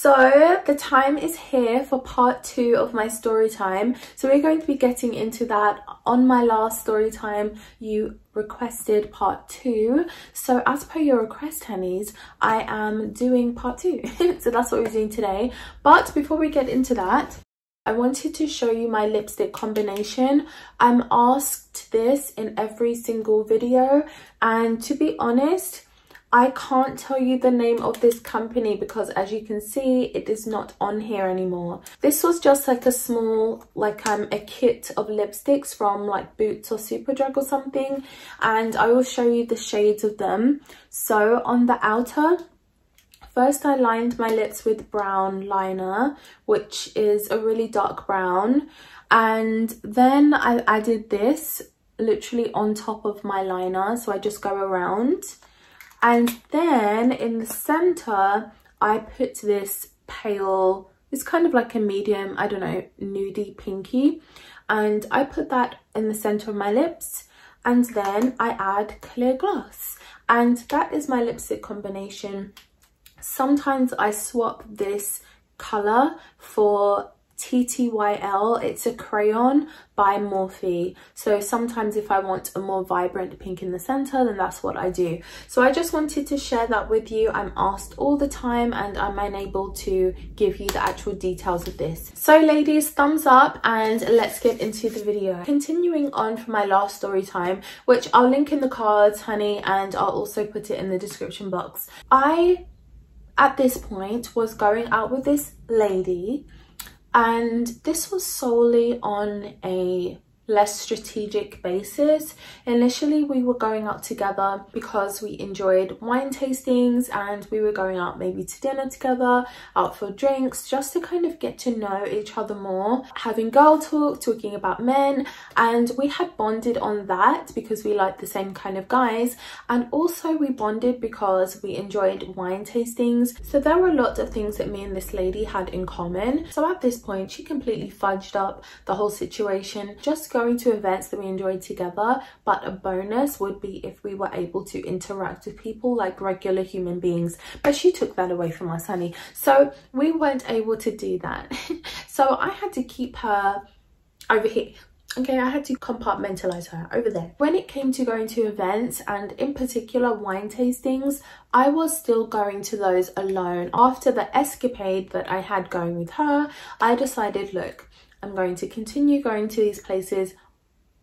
So the time is here for part 2 of my story time. So we're going to be getting into that. On my last story time, you requested part 2. So as per your request, honeys, I am doing part 2. So that's what we're doing today. But before we get into that, I wanted to show you my lipstick combination. I'm asked this in every single video, and to be honest, I can't tell you the name of this company because, as you can see, it is not on here anymore. This was just like a small, a kit of lipsticks from like Boots or Superdrug or something, and I will show you the shades of them. So on the outer, first I lined my lips with brown liner, which is a really dark brown, and then I added this literally on top of my liner, so I just go around. And then in the center, I put this pale, it's kind of like a medium, I don't know, nudie pinky. And I put that in the center of my lips. And then I add clear gloss. And that is my lipstick combination. Sometimes I swap this color for TTYL. It's a crayon by Morphe. So sometimes if I want a more vibrant pink in the center, then that's what I do. So I just wanted to share that with you. I'm asked all the time and I'm unable to give you the actual details of this. So ladies, thumbs up and let's get into the video. Continuing on from my last story time, which I'll link in the cards, honey, and I'll also put it in the description box. I, at this point, was going out with this lady, and this was solely on a less strategic basis. Initially, we were going out together because we enjoyed wine tastings and we were going out maybe to dinner together, out for drinks, just to kind of get to know each other more, having girl talk, talking about men, and we had bonded on that because we liked the same kind of guys, and also we bonded because we enjoyed wine tastings. So there were a lot of things that me and this lady had in common. So at this point, she completely fudged up the whole situation, just going to events that we enjoyed together, but a bonus would be if we were able to interact with people like regular human beings, but she took that away from us, honey. So we weren't able to do that. So I had to keep her over here. Okay, I had to compartmentalize her over there. When it came to going to events, and in particular wine tastings, I was still going to those alone. After the escapade that I had going with her, I decided, look, I'm going to continue going to these places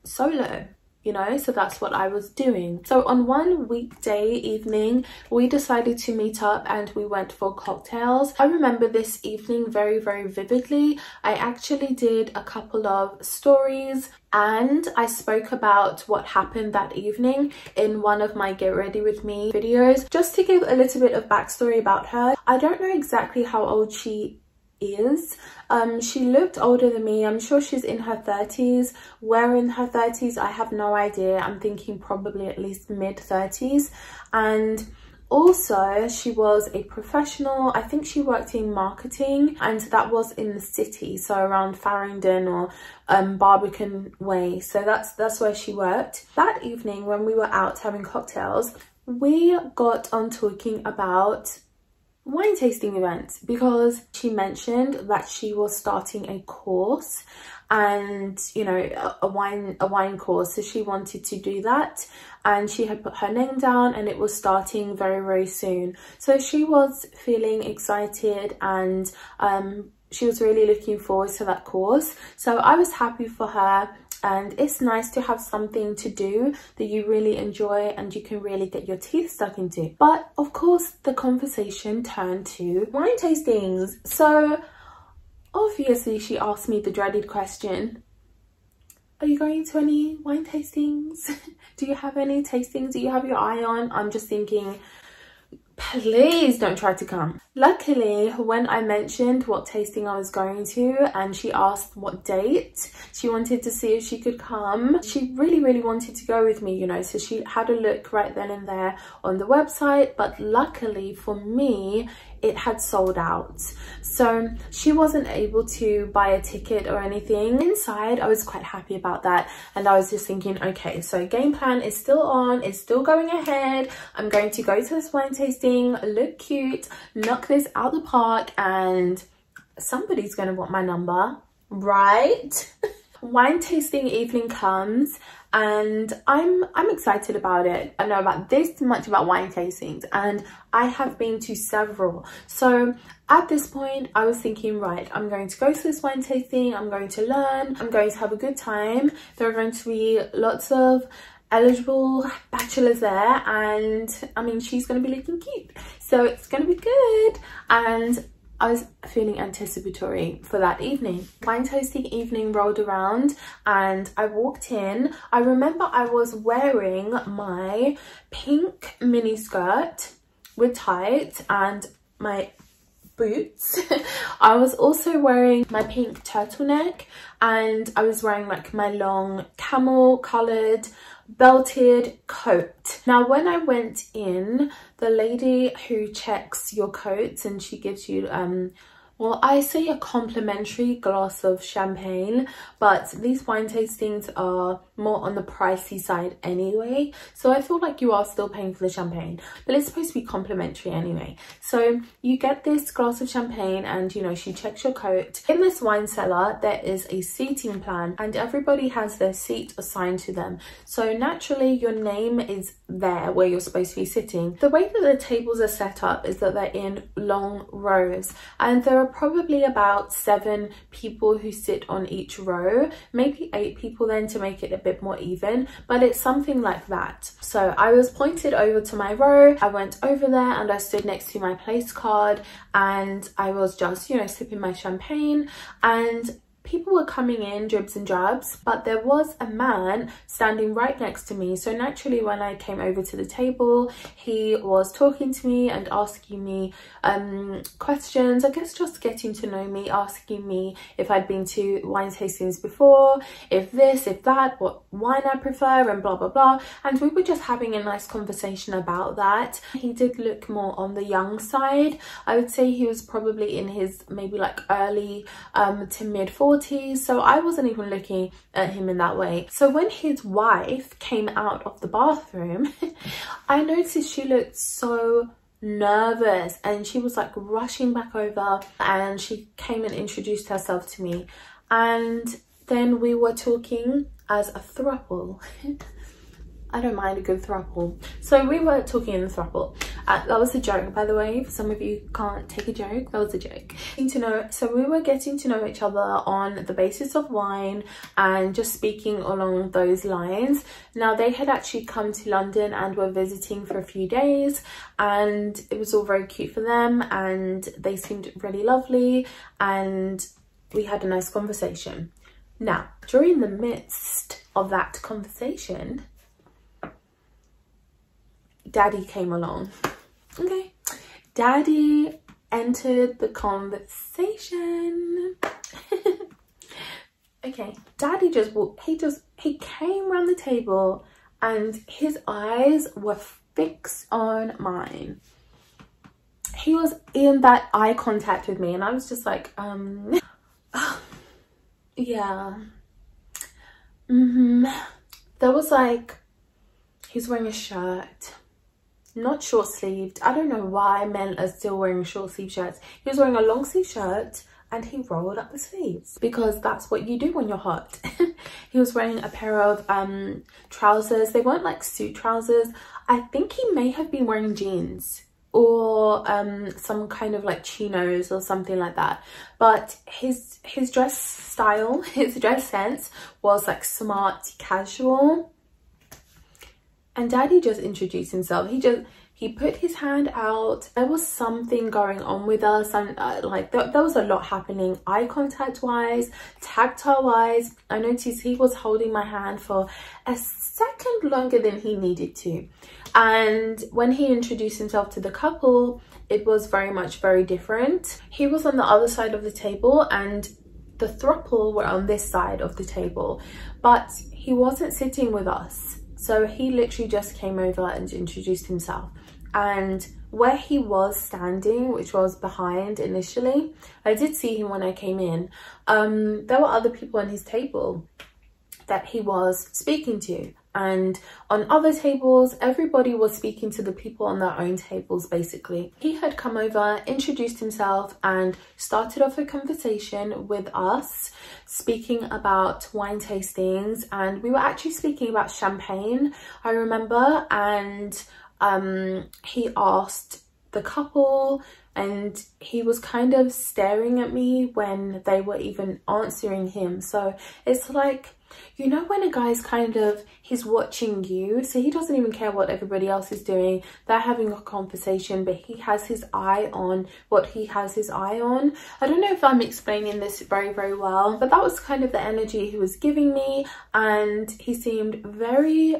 solo, you know, so that's what I was doing. So on one weekday evening, we decided to meet up and we went for cocktails. I remember this evening very, very vividly. I actually did a couple of stories and I spoke about what happened that evening in one of my Get Ready With Me videos. Just to give a little bit of backstory about her, I don't know exactly how old she is. She looked older than me. I'm sure she's in her 30s. Where in her 30s, I have no idea. I'm thinking probably at least mid 30s. And also she was a professional. I think she worked in marketing, and that was in the city, so around Farringdon or Barbican Way. So that's where she worked. That evening when we were out having cocktails, we got on talking about wine tasting events because she mentioned that she was starting a course, and you know, a wine course, so she wanted to do that, and she had put her name down and it was starting very, very soon. So she was feeling excited and she was really looking forward to that course. So I was happy for her. And it's nice to have something to do that you really enjoy and you can really get your teeth stuck into. But of course, the conversation turned to wine tastings. So obviously she asked me the dreaded question, are you going to any wine tastings? Do you have any tastings that you have your eye on? I'm just thinking, please don't try to come. Luckily, when I mentioned what tasting I was going to and she asked what date, she wanted to see if she could come. She really, really wanted to go with me, you know, so she had a look right then and there on the website. But luckily for me, it had sold out, so she wasn't able to buy a ticket or anything. Inside, I was quite happy about that, and I was just thinking, okay, so game plan is still on, it's still going ahead. I'm going to go to this wine tasting, look cute, knock this out the park, and somebody's going to want my number, right? Wine tasting evening comes, and I'm excited about it. I know about this much about wine tastings, and I have been to several. So at this point, I was thinking, right, I'm going to go to this wine tasting, I'm going to learn, I'm going to have a good time. There are going to be lots of eligible bachelors there, and I mean, she's going to be looking cute, so it's going to be good. And I was feeling anticipatory for that evening. Wine tasting evening rolled around and I walked in. I remember I was wearing my pink mini skirt with tights and my boots. I was also wearing my pink turtleneck, and I was wearing like my long camel coloured belted coat. Now when I went in, the lady who checks your coats, and she gives you well, I say a complimentary glass of champagne, but these wine tastings are more on the pricey side anyway, so I feel like you are still paying for the champagne, but it's supposed to be complimentary anyway. So you get this glass of champagne, and you know, she checks your coat. In this wine cellar, there is a seating plan, and everybody has their seat assigned to them, so naturally your name is there where you're supposed to be sitting. The way that the tables are set up is that they're in long rows, and there are probably about 7 people who sit on each row, maybe 8 people then to make it a bit more even, but it's something like that. So I was pointed over to my row. I went over there and I stood next to my place card, and I was just, you know, sipping my champagne, and people were coming in dribs and drabs, but there was a man standing right next to me. So naturally, when I came over to the table, he was talking to me and asking me questions, I guess just getting to know me, asking me if I'd been to wine tastings before, if this, if that, what wine I prefer, and blah blah blah. And we were just having a nice conversation about that. He did look more on the young side. I would say he was probably in his maybe like early to mid 40s, so I wasn't even looking at him in that way. So when his wife came out of the bathroom, I noticed she looked so nervous, and she was like rushing back over, and she came and introduced herself to me, and then we were talking as a throuple. I don't mind a good throuple. So we were talking in the throuple. That was a joke, by the way. For some of you who can't take a joke, that was a joke. So we were getting to know each other on the basis of wine and just speaking along those lines. Now, they had actually come to London and were visiting for a few days, and it was all very cute for them, and they seemed really lovely, and we had a nice conversation. Now, during the midst of that conversation, Daddy came along. Okay, Daddy entered the conversation. Okay, Daddy just walked, he came around the table, and his eyes were fixed on mine. He was in that eye contact with me, and I was just like, yeah. There was like, he's wearing a shirt, not short sleeved. I don't know why men are still wearing short sleeve shirts. He was wearing a long sleeve shirt, and he rolled up the sleeves because that's what you do when you're hot. He was wearing a pair of trousers. They weren't like suit trousers. I think he may have been wearing jeans or some kind of like chinos or something like that. But his dress style, his dress sense was like smart casual. And Daddy just introduced himself. He put his hand out. There was something going on with us, and like there was a lot happening, eye contact wise, tactile wise. I noticed he was holding my hand for a second longer than he needed to. And when he introduced himself to the couple, it was very different. He was on the other side of the table, and the throuple were on this side of the table, but he wasn't sitting with us. So he literally just came over and introduced himself, and where he was standing, which was behind initially, I did see him when I came in. There were other people on his table that he was speaking to, and on other tables everybody was speaking to the people on their own tables. Basically, he had come over, introduced himself, and started off a conversation with us, speaking about wine tastings, and we were actually speaking about champagne, I remember. And he asked the couple, and he was kind of staring at me when they were even answering him. So it's like, you know, when a guy's kind of, he's watching you, so he doesn't even care what everybody else is doing. They're having a conversation, but he has his eye on what he has his eye on. I don't know if I'm explaining this very, very well, but that was kind of the energy he was giving me. And he seemed very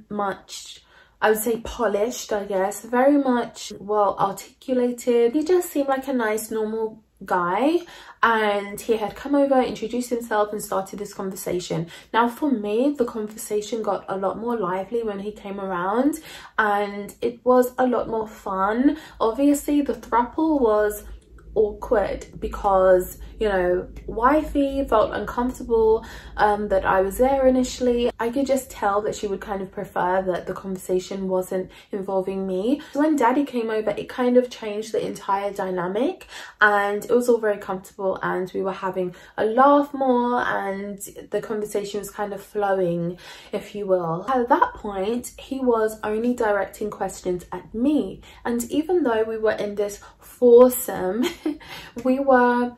much, I would say, polished, I guess, very much well articulated. He just seemed like a nice, normal guy, and he had come over, introduced himself, and started this conversation. Now for me, the conversation got a lot more lively when he came around, and it was a lot more fun. Obviously the throuple was awkward because, you know, wifey felt uncomfortable that I was there initially. I could just tell that she would kind of prefer that the conversation wasn't involving me. So when daddy came over, it kind of changed the entire dynamic, and it was all very comfortable, and we were having a laugh more, and the conversation was kind of flowing, if you will. At that point, he was only directing questions at me, and even though we were in this foursome, we were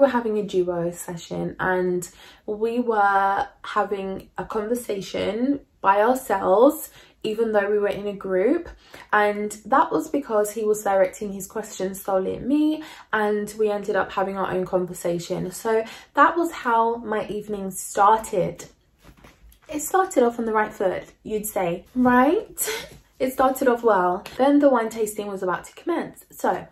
having a duo session, and we were having a conversation by ourselves, even though we were in a group. And that was because he was directing his questions solely at me, and we ended up having our own conversation. So that was how my evening started. It started off on the right foot, you'd say, right? It started off well. Then the wine tasting was about to commence. So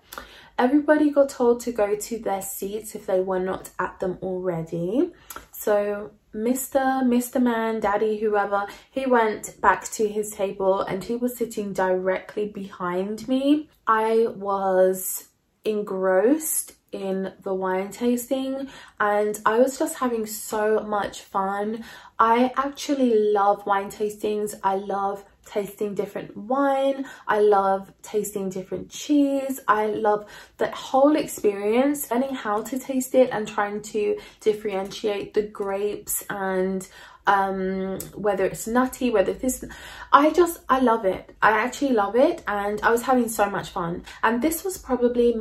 everybody got told to go to their seats if they were not at them already. So Mr. Man, daddy, whoever, he went back to his table, and he was sitting directly behind me. I was engrossed in the wine tasting, and I was just having so much fun. I actually love wine tastings. I love tasting different wine. I love tasting different cheese. I love that whole experience, learning how to taste it and trying to differentiate the grapes, and whether it's nutty, whether this, I love it. I actually love it, and I was having so much fun. And this was probably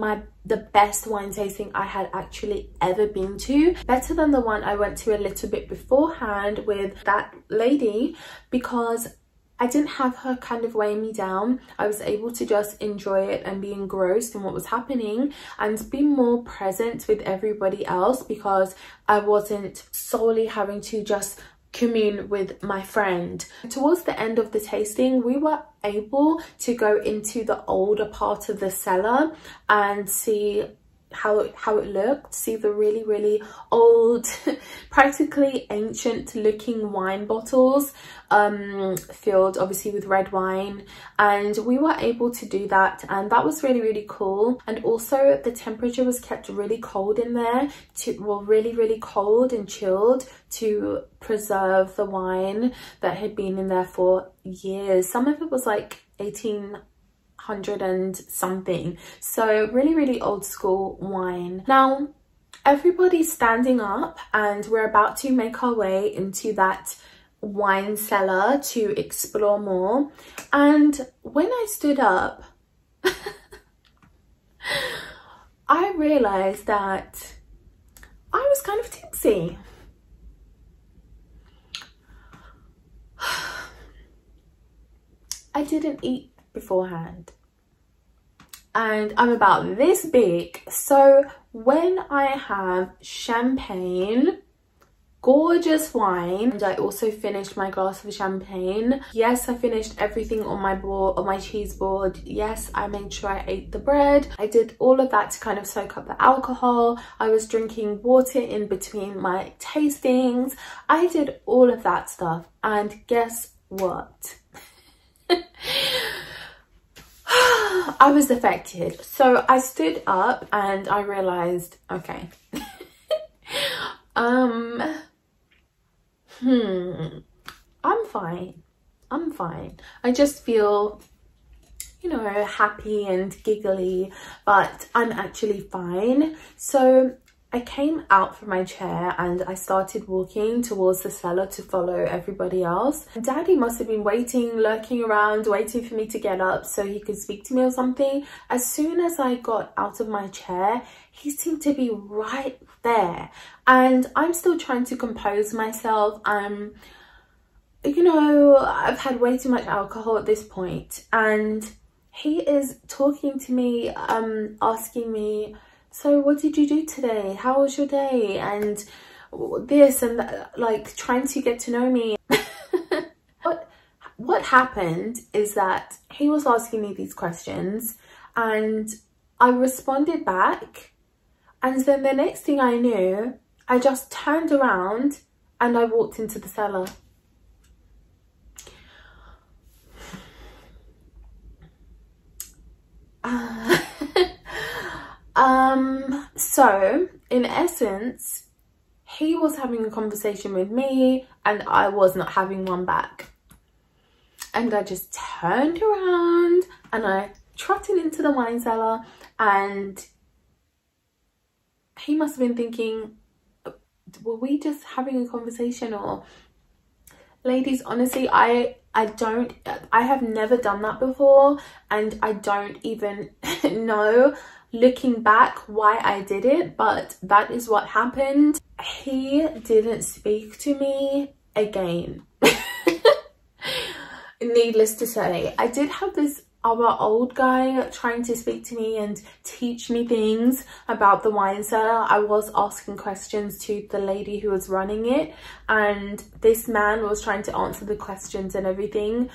the best wine tasting I had actually ever been to, better than the one I went to a little bit beforehand with that lady, because I didn't have her kind of weighing me down. I was able to just enjoy it and be engrossed in what was happening, and be more present with everybody else, because I wasn't solely having to just commune with my friend. Towards the end of the tasting, we were able to go into the older part of the cellar and see how it looked, see the really old, practically ancient looking wine bottles filled obviously with red wine, and we were able to do that, and that was really cool. And also the temperature was kept really cold in there, really cold and chilled, to preserve the wine that had been in there for years. Some of it was like 1800 and something, so really old school wine. Now everybody's standing up, and we're about to make our way into that wine cellar to explore more. And when I stood up, I realized that I was kind of tipsy. I didn't eat beforehand, and I'm about this big, so when I have champagne, gorgeous wine, and I also finished my glass of champagne. Yes, I finished everything on my board, on my cheese board. Yes, I made sure I ate the bread. I did all of that to kind of soak up the alcohol. I was drinking water in between my tastings. I did all of that stuff, and guess what? I was affected. So I stood up and I realized, okay, I'm fine. I'm fine. I just feel, you know, happy and giggly, but I'm actually fine. So I came out from my chair and I started walking towards the cellar to follow everybody else. Daddy must have been waiting, lurking around, waiting for me to get up so he could speak to me or something. As soon as I got out of my chair, he seemed to be right there. And I'm still trying to compose myself. You know, I've had way too much alcohol at this point. And he is talking to me, asking me, so what did you do today? How was your day? And this and that, like trying to get to know me. What happened is that he was asking me these questions and I responded back. And then the next thing I knew, I just turned around and I walked into the cellar. So in essence, he was having a conversation with me and I was not having one back. And I just turned around and I trotted into the wine cellar, and he must have been thinking, were we just having a conversation? Or ladies, honestly, I have never done that before, and I don't even know, looking back, why I did it, but that is what happened. He didn't speak to me again. Needless to say, I did have this other old guy trying to speak to me and teach me things about the wine cellar. I was asking questions to the lady who was running it, and this man was trying to answer the questions and everything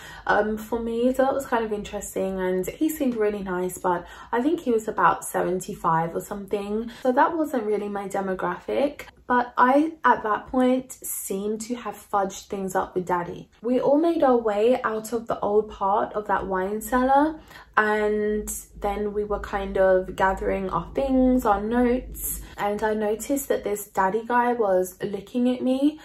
for me. So that was kind of interesting, and he seemed really nice, but I think he was about 75 or something. So that wasn't really my demographic. But I, at that point, seemed to have fudged things up with Daddy. We all made our way out of the old part of that wine cellar, and then we were kind of gathering our things, our notes, and I noticed that this Daddy guy was looking at me.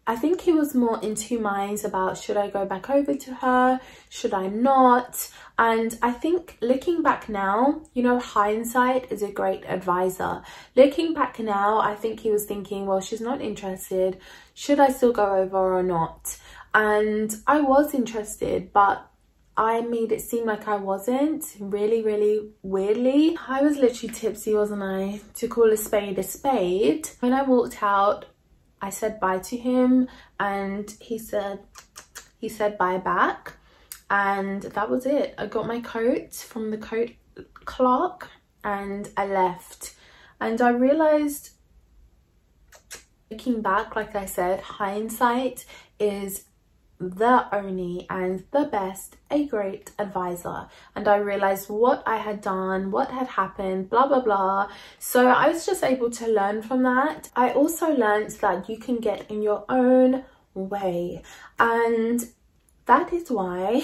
I think he was more in two minds about, should I go back over to her? Should I not? And I think looking back now, you know, hindsight is a great advisor. Looking back now, I think he was thinking, well, she's not interested. Should I still go over or not? And I was interested, but I made it seem like I wasn't, really weirdly. I was literally tipsy, wasn't I? To call a spade a spade. When I walked out, I said bye to him, and he said bye back, and that was it. I got my coat from the coat clerk and I left. And I realized, looking back, like I said, hindsight is the only and the best a great advisor. And I realized what I had done, what had happened, blah blah blah. So I was just able to learn from that. I also learned that you can get in your own way, and that is why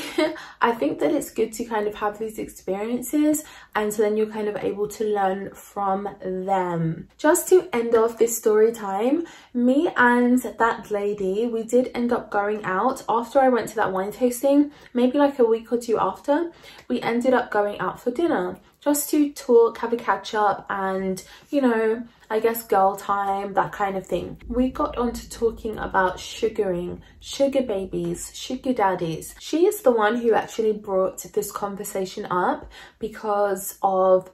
I think that it's good to kind of have these experiences, and so then you're kind of able to learn from them. Just to end off this story time, me and that lady, we did end up going out after I went to that wine tasting. Maybe like a week or two after, we ended up going out for dinner just to talk, have a catch up, and, you know, I guess girl time, that kind of thing. We got on to talking about sugaring, sugar babies, sugar daddies. She is the one who actually brought this conversation up because of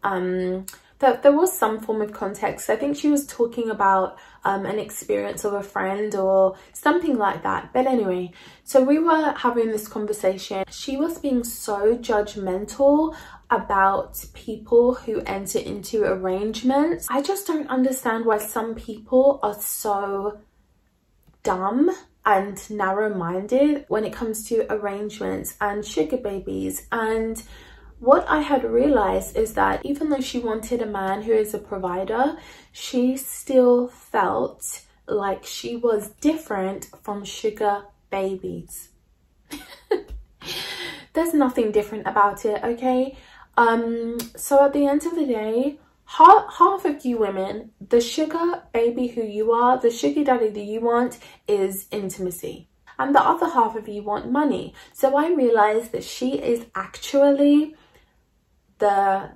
that there was some form of context. I think she was talking about an experience of a friend or something like that. But anyway, so we were having this conversation. She was being so judgmental about people who enter into arrangements. I just don't understand why some people are so dumb and narrow-minded when it comes to arrangements and sugar babies. And what I had realized is that even though she wanted a man who is a provider, she still felt like she was different from sugar babies. there's nothing different about it, okay? So at the end of the day, half of you women, the sugar baby who you are, the sugar daddy that you want is intimacy. And the other half of you want money. So I realized that she is actually the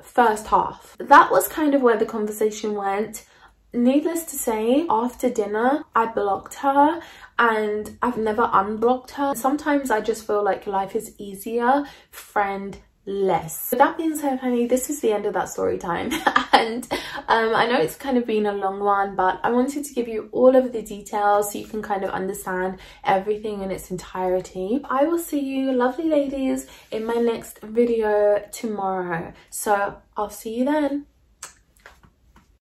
first half. That was kind of where the conversation went. Needless to say, after dinner, I blocked her and I've never unblocked her. Sometimes I just feel like life is easier, friend less. With that being said, honey, this is the end of that story time. And I know it's kind of been a long one, but I wanted to give you all of the details so you can kind of understand everything in its entirety. I will see you lovely ladies in my next video tomorrow, so I'll see you then.